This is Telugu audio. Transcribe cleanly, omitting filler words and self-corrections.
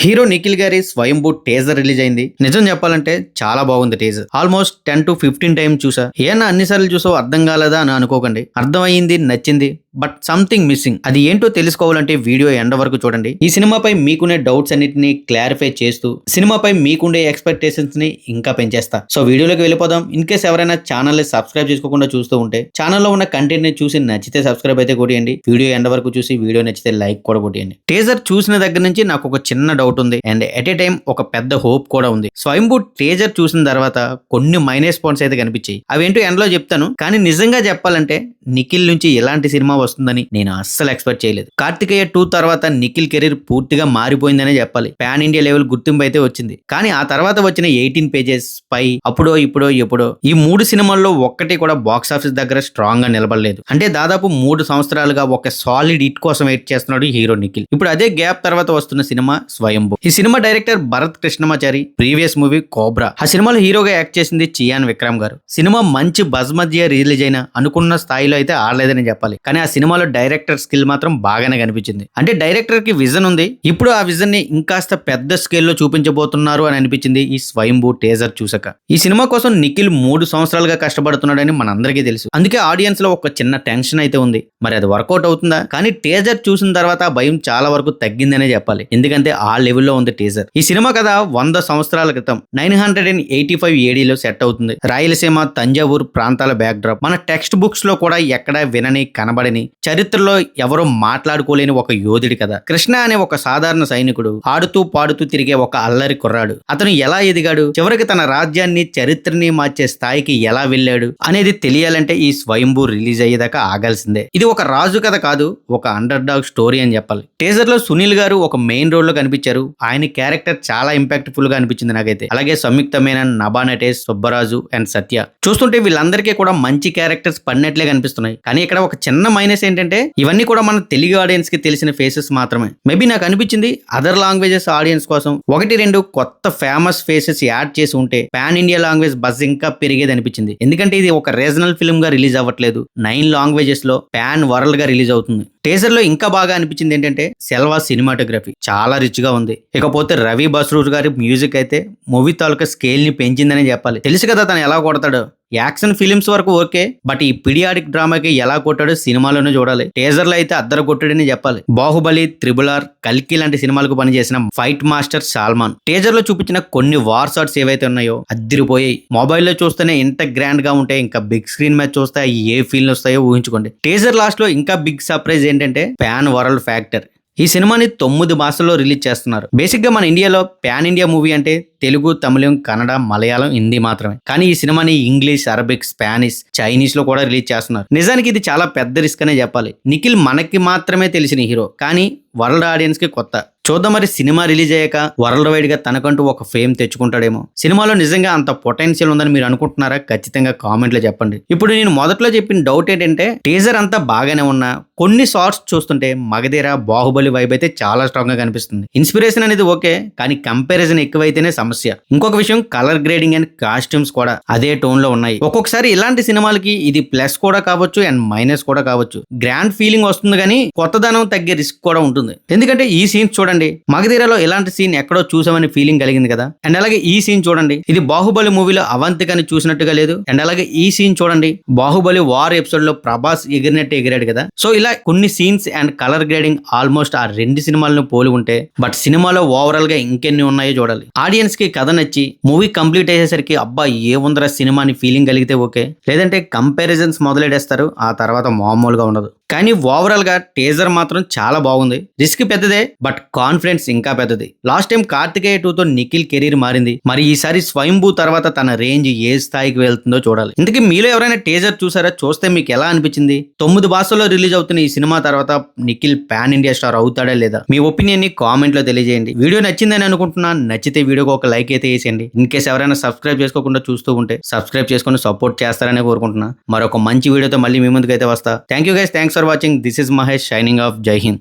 హీరో నిఖిల్ గారి స్వయంభూ టేజర్ రిలీజ్ అయింది. నిజం చెప్పాలంటే చాలా బాగుంది టీజర్. ఆల్మోస్ట్ 10 to 15 టైమ్స్ చూసా. ఏనా అన్నిసార్లు చూసావు అర్థం కాలేదా అని అనుకోకండి. అర్థమైంది, నచ్చింది, బట్ సంథింగ్ మిస్సింగ్. అది ఏంటో తెలుసుకోవాలంటే వీడియో ఎండ్ వరకు చూడండి. ఈ సినిమాపై మీకునే డౌట్స్ అన్నిటిని క్లారిఫై చేస్తూ సినిమాపై మీకుండే ఎక్స్పెక్టేషన్స్ ని ఇంకా పెంచేస్తా. సో వీడియోలోకి వెళ్ళిపోదాం. ఇన్ కేస్ ఎవరైనా ఛానల్ ని సబ్స్క్రైబ్ చేసుకోకుండా చూస్తూ ఉంటే ఛానల్లో ఉన్న కంటెంట్ ని చూసి నచ్చితే సబ్స్క్రైబ్ అయితే కొట్టేయండి. వీడియో ఎండ్ వరకు చూసి వీడియో నచ్చితే లైక్ కూడా కొట్టేయండి. టీజర్ చూసిన దగ్గర నుంచి నాకు ఒక చిన్న డౌట్ ఉంది అండ్ ఎట్ ఏ టైం ఒక పెద్ద హోప్ కూడా ఉంది. స్వయంభూ టీజర్ చూసిన తర్వాత కొన్ని మైనస్ పాయింట్స్ అయితే కనిపించాయి. అవేంటో ఎండ్ లో చెప్తాను. కానీ నిజంగా చెప్పాలంటే నిఖిల్ నుంచి ఎలాంటి సినిమా వస్తుందని నేను అస్సలు ఎక్స్పెక్ట్ చేయలేదు. కార్తికేయ 2 తర్వాత నిఖిల్ కెరీర్ పూర్తిగా మారిపోయిందనే చెప్పాలి. పాన్ ఇండియా లెవెల్ గుర్తింపు అయితే వచ్చింది. కానీ ఆ తర్వాత వచ్చిన 18 పేజెస్ పై అప్పుడో ఇప్పుడో ఎప్పుడో ఈ 3 సినిమాల్లో ఒక్కటి కూడా బాక్స్ ఆఫీస్ దగ్గర స్ట్రాంగ్ గా నిలబడలేదు. అంటే దాదాపు 3 సంవత్సరాలుగా ఒక సాలిడ్ హిట్ కోసం వెయిట్ చేస్తున్నాడు హీరో నిఖిల్. ఇప్పుడు అదే గ్యాప్ తర్వాత వస్తున్న సినిమా స్వయంభూ. ఈ cinema director Bharat Krishnamachari. Previous movie cobra. ఆ సినిమాలో హీరోగా యాక్ట్ చేసింది చియాన్ విక్రమ్ గారు. సినిమా మంచి బజ్ మధ్య రిలీజ్ అయిన అనుకున్న స్థాయిలో అయితే ఆడలేదని చెప్పాలి. కానీ ఆ సినిమాలో డైరెక్టర్ స్కిల్ మాత్రం బాగానే కనిపించింది. అంటే డైరెక్టర్ కి విజన్ ఉంది. ఇప్పుడు ఆ విజన్ ని ఇంకాస్త పెద్ద స్కేల్ లో చూపించబోతున్నారు అని అనిపించింది ఈ స్వయంభూ టేజర్ చూసాక. ఈ సినిమా కోసం నిఖిల్ 3 సంవత్సరాలుగా కష్టపడుతున్నాడని మనందరికీ తెలుసు. అందుకే ఆడియన్స్ లో ఒక చిన్న టెన్షన్ అయితే ఉంది. మరి అది వర్కౌట్ అవుతుందా? కానీ టేజర్ చూసిన తర్వాత ఆ భయం చాలా వరకు తగ్గిందనే చెప్పాలి. ఎందుకంటే ఆ లెవెల్లో ఉంది టీజర్. ఈ సినిమా కథ 100 సంవత్సరాల క్రితం 985 ఏడీలో సెట్ అవుతుంది. రాయలసీమ, తంజావూరు ప్రాంతాల బ్యాక్ డ్రాప్. మన టెక్స్ట్ బుక్స్ లో కూడా ఎక్కడ వినని, కనబడని, చరిత్రలో ఎవరో మాట్లాడుకోలేని ఒక యోధుడి కథ. కృష్ణ అనే ఒక సాధారణ సైనికుడు ఆడుతూ పాడుతూ తిరిగే ఒక అల్లరి కుర్రాడు. అతను ఎలా ఎదిగాడు, చివరికి తన రాజ్యాన్ని, చరిత్రని మార్చే స్థాయికి ఎలా వెళ్ళాడు అనేది తెలియాలంటే ఈ స్వయంభూ రిలీజ్ అయ్యేదాకా ఆగాల్సిందే. ఇది ఒక రాజు కథ కాదు, ఒక అండర్ డాగ్ స్టోరీ అని చెప్పాలి. టీజర్ లో సునీల్ గారు ఒక మెయిన్ రోల్ లో కనిపించారు. ఆయన క్యారెక్టర్ చాలా ఇంపాక్ట్ఫుల్ గా అనిపించింది నాకైతే. అలాగే సంయుక్త మేనన్, నభా నటేష్, సుబ్బరాజు అండ్ సత్య. చూస్తుంటే వీళ్ళందరికీ కూడా మంచి క్యారెక్టర్స్ పడినట్లే కనిపిస్తున్నాయి. కానీ ఇక్కడ ఒక చిన్న మైనస్ ఏంటంటే ఇవన్నీ కూడా మన తెలుగు ఆడియన్స్ కి తెలిసిన ఫేసెస్ మాత్రమే. మేబీ నాకు అనిపించింది అదర్ లాంగ్వేజెస్ ఆడియన్స్ కోసం 1-2 కొత్త ఫేమస్ ఫేసెస్ యాడ్ చేసి ఉంటే పాన్ ఇండియా లాంగ్వేజ్ బజ్ ఇంకా పెరిగేది అనిపించింది. ఎందుకంటే ఇది ఒక రీజనల్ ఫిల్మ్ గా రిలీజ్ అవ్వట్లేదు. 9 లాంగ్వేజెస్ లో పాన్ వరల్డ్ గా రిలీజ్ అవుతుంది. టీజర్ లో ఇంకా బాగా అనిపించింది ఏంటంటే సెల్వా సినిమాటోగ్రఫీ చాలా రిచ్ గా ఉంది. ఇకపోతే రవి బస్రూర్ గారి మ్యూజిక్ అయితే మూవీ తాలూకా స్కేల్ ని పెంచిందని చెప్పాలి. తెలుసు కదా తను ఎలా కొడతాడో. యాక్షన్ ఫిలిమ్స్ వరకు ఓకే, బట్ ఈ పిడియాడిక్ డ్రామాకి ఎలా కొట్టాడో సినిమాలోనే చూడాలి. టీజర్ లో అయితే అద్దరు కొట్టాడని చెప్పాలి. బాహుబలి, త్రిబుల్ ఆర్, కల్కి లాంటి సినిమాలకు పనిచేసిన ఫైట్ మాస్టర్ సల్మాన్. టీజర్ లో చూపించిన కొన్ని వార్ షాట్స్ ఏవైతే ఉన్నాయో అద్దిరిపోయాయి. మొబైల్లో చూస్తేనే ఇంత గ్రాండ్ గా ఉంటే ఇంకా బిగ్ స్క్రీన్ మీద చూస్తే ఏ ఫీల్ వస్తాయో ఊహించుకోండి. టీజర్ లాస్ట్ లో ఇంకా బిగ్ సర్ప్రైజ్ ఏంటంటే పాన్ వరల్డ్ ఫ్యాక్టర్. ఈ సినిమాని 9 భాషల్లో రిలీజ్ చేస్తున్నారు. బేసిక్ గా మన ఇండియాలో పాన్ ఇండియా మూవీ అంటే తెలుగు, తమిళం, కన్నడ, మలయాళం, హిందీ మాత్రమే. కానీ ఈ సినిమాని ఇంగ్లీష్, అరబిక్, స్పానిష్, చైనీస్ లో కూడా రిలీజ్ చేస్తున్నారు. నిజానికి ఇది చాలా పెద్ద రిస్క్ అనే చెప్పాలి. నిఖిల్ మనకి మాత్రమే తెలిసిన హీరో, కానీ వరల్డ్ ఆడియన్స్ కి కొత్త. చూద్దాం మరి సినిమా రిలీజ్ అయ్యాక వరల్డ్ వైడ్ గా తనకంటూ ఒక ఫేమ్ తెచ్చుకుంటాడేమో. సినిమాలో నిజంగా అంత పొటెన్షియల్ ఉందని మీరు అనుకుంటున్నారా? ఖచ్చితంగా కామెంట్ లో చెప్పండి. ఇప్పుడు నేను మొదట్లో చెప్పిన డౌట్ ఏంటంటే టీజర్ అంతా బాగానే ఉన్నా కొన్ని షార్ట్స్ చూస్తుంటే మగధీర, బాహుబలి వైబ్ అయితే చాలా స్ట్రాంగ్ గా కనిపిస్తుంది. ఇన్స్పిరేషన్ అనేది ఓకే, కానీ కంపారిజన్ ఎక్కువైతేనే సమస్య. ఇంకొక విషయం కలర్ గ్రేడింగ్ అండ్ కాస్ట్యూమ్స్ కూడా అదే టోన్ లో ఉన్నాయి. ఒక్కొక్కసారి ఇలాంటి సినిమాలకి ఇది ప్లస్ కూడా కావచ్చు అండ్ మైనస్ కూడా కావచ్చు. గ్రాండ్ ఫీలింగ్ వస్తుంది కానీ కొత్తదనం తగ్గే రిస్క్ కూడా ఉంటుంది. ఎందుకంటే ఈ సీన్స్ చూడండి, మగధీరలో ఇలాంటి సీన్ ఎక్కడో చూసామని ఫీలింగ్ కలిగింది కదా. అండ్ అలాగే ఈ సీన్ చూడండి, ఇది బాహుబలి మూవీలో అవంతికని చూసినట్టుగా లేదు. అండ్ అలాగే ఈ సీన్ చూడండి, బాహుబలి వార్ ఎపిసోడ్ లో ప్రభాస్ ఎగిరినట్టు ఎగిరాడు కదా. సో ఇలా కొన్ని scenes and colour grading almost ఆ 2 సినిమాలను పోలి ఉంటే, బట్ సినిమాలో ఓవరాల్ గా ఇంకెన్ని ఉన్నాయో చూడాలి. ఆడియన్స్ కి కథ నచ్చి మూవీ కంప్లీట్ అయ్యేసరికి అబ్బా ఏముందరా సినిమాని ఫీలింగ్ కలిగితే ఓకే, లేదంటే కంపారిజన్స్ మొదలెడేస్తారు. ఆ తర్వాత మామూలుగా ఉండదు. కానీ ఓవరాల్ గా టీజర్ మాత్రం చాలా బాగుంది. రిస్క్ పెద్దదే, బట్ కాన్ఫిడెన్స్ ఇంకా పెద్దది. లాస్ట్ టైం కార్తికేయ 2 తో నిఖిల్ కెరీర్ మారింది. మరి ఈసారి స్వయంభూ తర్వాత తన రేంజ్ ఏ స్థాయికి వెళ్తుందో చూడాలి. ఇందుకే మీలో ఎవరైనా టీజర్ చూసారా? చూస్తే మీకు ఎలా అనిపించింది? 9 భాషల్లో రిలీజ్ అవుతున్న ఈ సినిమా తర్వాత నిఖిల్ పాన్ ఇండియా స్టార్ అవుతాడా లేదా? మీ ఒపీనియన్ ని కామెంట్ లో తెలియజేయండి. వీడియో నచ్చిందని అనుకుంటున్నా. నచ్చితే వీడియోకి ఒక లైక్ అయితే వేసేయండి. ఇన్ కేసు ఎవరైనా సబ్స్క్రైబ్ చేసుకోకుండా చూస్తూ ఉంటే సబ్స్క్రైబ్ చేసుకుని సపోర్ట్ చేస్తారని కోరుకుంటున్నా. మరొక మంచి వీడియోతో మళ్ళీ మీ ముందుకైతే వస్తా. Thank you guys, thanks for watching. This is Mahesh signing off. జై హింద్.